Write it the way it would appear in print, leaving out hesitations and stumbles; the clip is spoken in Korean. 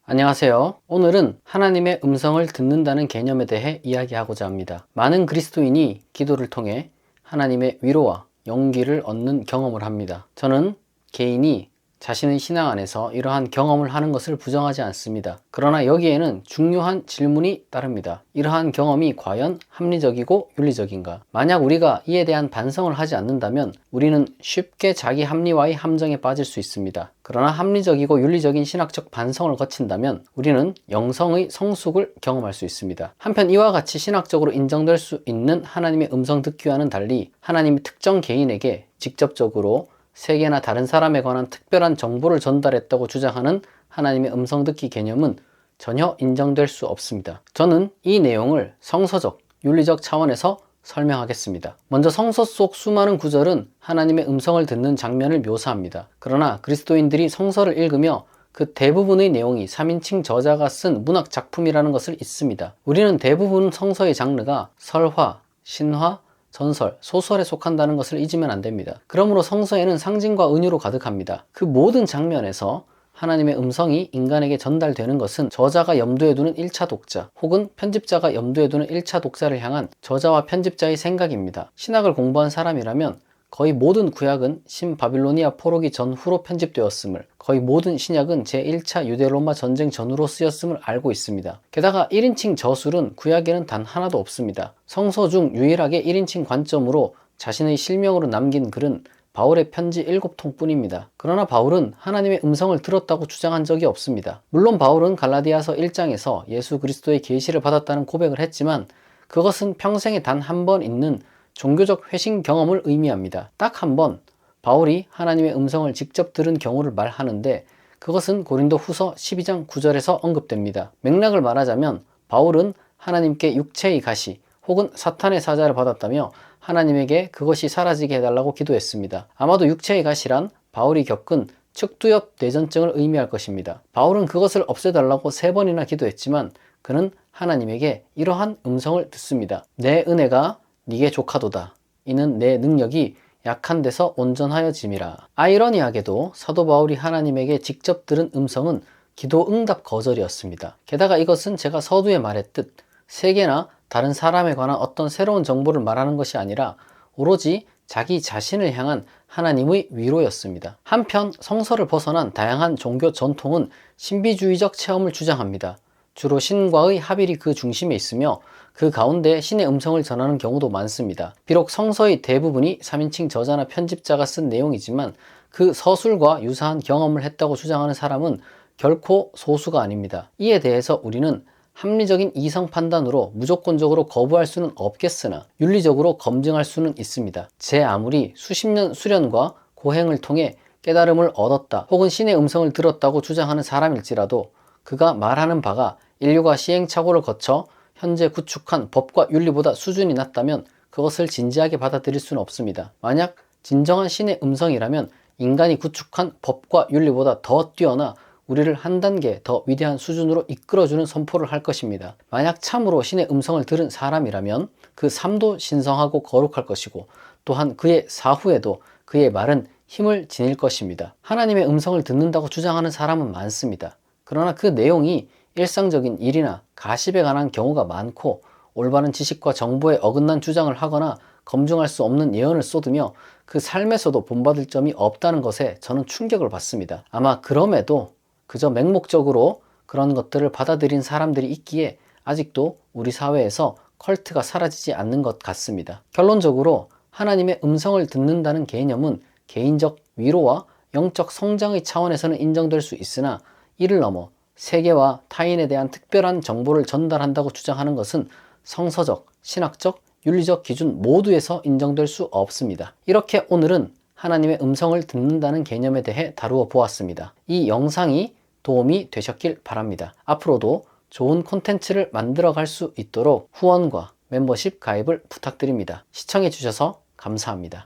안녕하세요. 오늘은 하나님의 음성을 듣는다는 개념에 대해 이야기하고자 합니다. 많은 그리스도인이 기도를 통해 하나님의 위로와 용기를 얻는 경험을 합니다. 저는 개인이 자신의 신앙 안에서 이러한 경험을 하는 것을 부정하지 않습니다. 그러나 여기에는 중요한 질문이 따릅니다. 이러한 경험이 과연 합리적이고 윤리적인가? 만약 우리가 이에 대한 반성을 하지 않는다면 우리는 쉽게 자기 합리화의 함정에 빠질 수 있습니다. 그러나 합리적이고 윤리적인 신학적 반성을 거친다면 우리는 영성의 성숙을 경험할 수 있습니다. 한편 이와 같이 신학적으로 인정될 수 있는 하나님의 음성 듣기와는 달리 하나님이 특정 개인에게 직접적으로 세계나 다른 사람에 관한 특별한 정보를 전달했다고 주장하는 하나님의 음성 듣기 개념은 전혀 인정될 수 없습니다. 저는 이 내용을 성서적, 윤리적 차원에서 설명하겠습니다. 먼저 성서 속 수많은 구절은 하나님의 음성을 듣는 장면을 묘사합니다. 그러나 그리스도인들이 성서를 읽으며 그 대부분의 내용이 3인칭 저자가 쓴 문학 작품이라는 것을 잊습니다. 우리는 대부분 성서의 장르가 설화, 신화, 전설, 소설에 속한다는 것을 잊으면 안 됩니다. 그러므로 성서에는 상징과 은유로 가득합니다. 그 모든 장면에서 하나님의 음성이 인간에게 전달되는 것은 저자가 염두에 두는 1차 독자 혹은 편집자가 염두에 두는 1차 독자를 향한 저자와 편집자의 생각입니다. 신학을 공부한 사람이라면 거의 모든 구약은 신바빌로니아 포로기 전후로 편집되었음을, 거의 모든 신약은 제1차 유대로마 전쟁 전후로 쓰였음을 알고 있습니다. 게다가 1인칭 저술은 구약에는 단 하나도 없습니다. 성서 중 유일하게 1인칭 관점으로 자신의 실명으로 남긴 글은 바울의 편지 7통 뿐입니다. 그러나 바울은 하나님의 음성을 들었다고 주장한 적이 없습니다. 물론 바울은 갈라디아서 1장에서 예수 그리스도의 계시를 받았다는 고백을 했지만 그것은 평생에 단 한 번 있는 종교적 회심 경험을 의미합니다. 딱 한 번 바울이 하나님의 음성을 직접 들은 경우를 말하는데 그것은 고린도 후서 12장 9절에서 언급됩니다. 맥락을 말하자면 바울은 하나님께 육체의 가시 혹은 사탄의 사자를 받았다며 하나님에게 그것이 사라지게 해달라고 기도했습니다. 아마도 육체의 가시란 바울이 겪은 측두엽 뇌전증을 의미할 것입니다. 바울은 그것을 없애달라고 3번이나 기도했지만 그는 하나님에게 이러한 음성을 듣습니다. 내 은혜가 네게 족하도다. 이는 내 능력이 약한 데서 온전하여짐이라. 아이러니하게도 사도 바울이 하나님에게 직접 들은 음성은 기도 응답 거절이었습니다. 게다가 이것은 제가 서두에 말했듯 세계나 다른 사람에 관한 어떤 새로운 정보를 말하는 것이 아니라 오로지 자기 자신을 향한 하나님의 위로였습니다. 한편 성서를 벗어난 다양한 종교 전통은 신비주의적 체험을 주장합니다. 주로 신과의 합일이 그 중심에 있으며 그 가운데 신의 음성을 전하는 경우도 많습니다. 비록 성서의 대부분이 3인칭 저자나 편집자가 쓴 내용이지만 그 서술과 유사한 경험을 했다고 주장하는 사람은 결코 소수가 아닙니다. 이에 대해서 우리는 합리적인 이성 판단으로 무조건적으로 거부할 수는 없겠으나 윤리적으로 검증할 수는 있습니다. 제 아무리 수십 년 수련과 고행을 통해 깨달음을 얻었다 혹은 신의 음성을 들었다고 주장하는 사람일지라도 그가 말하는 바가 인류가 시행착오를 거쳐 현재 구축한 법과 윤리보다 수준이 낮다면 그것을 진지하게 받아들일 수는 없습니다. 만약 진정한 신의 음성이라면 인간이 구축한 법과 윤리보다 더 뛰어나 우리를 한 단계 더 위대한 수준으로 이끌어주는 선포를 할 것입니다. 만약 참으로 신의 음성을 들은 사람이라면 그 삶도 신성하고 거룩할 것이고 또한 그의 사후에도 그의 말은 힘을 지닐 것입니다. 하나님의 음성을 듣는다고 주장하는 사람은 많습니다. 그러나 그 내용이 일상적인 일이나 가십에 관한 경우가 많고 올바른 지식과 정보에 어긋난 주장을 하거나 검증할 수 없는 예언을 쏟으며 그 삶에서도 본받을 점이 없다는 것에 저는 충격을 받습니다. 아마 그럼에도 그저 맹목적으로 그런 것들을 받아들인 사람들이 있기에 아직도 우리 사회에서 컬트가 사라지지 않는 것 같습니다. 결론적으로 하나님의 음성을 듣는다는 개념은 개인적 위로와 영적 성장의 차원에서는 인정될 수 있으나 이를 넘어 세계와 타인에 대한 특별한 정보를 전달한다고 주장하는 것은 성서적, 신학적, 윤리적 기준 모두에서 인정될 수 없습니다. 이렇게 오늘은 하나님의 음성을 듣는다는 개념에 대해 다루어 보았습니다. 이 영상이 도움이 되셨길 바랍니다. 앞으로도 좋은 콘텐츠를 만들어 갈 수 있도록 후원과 멤버십 가입을 부탁드립니다. 시청해 주셔서 감사합니다.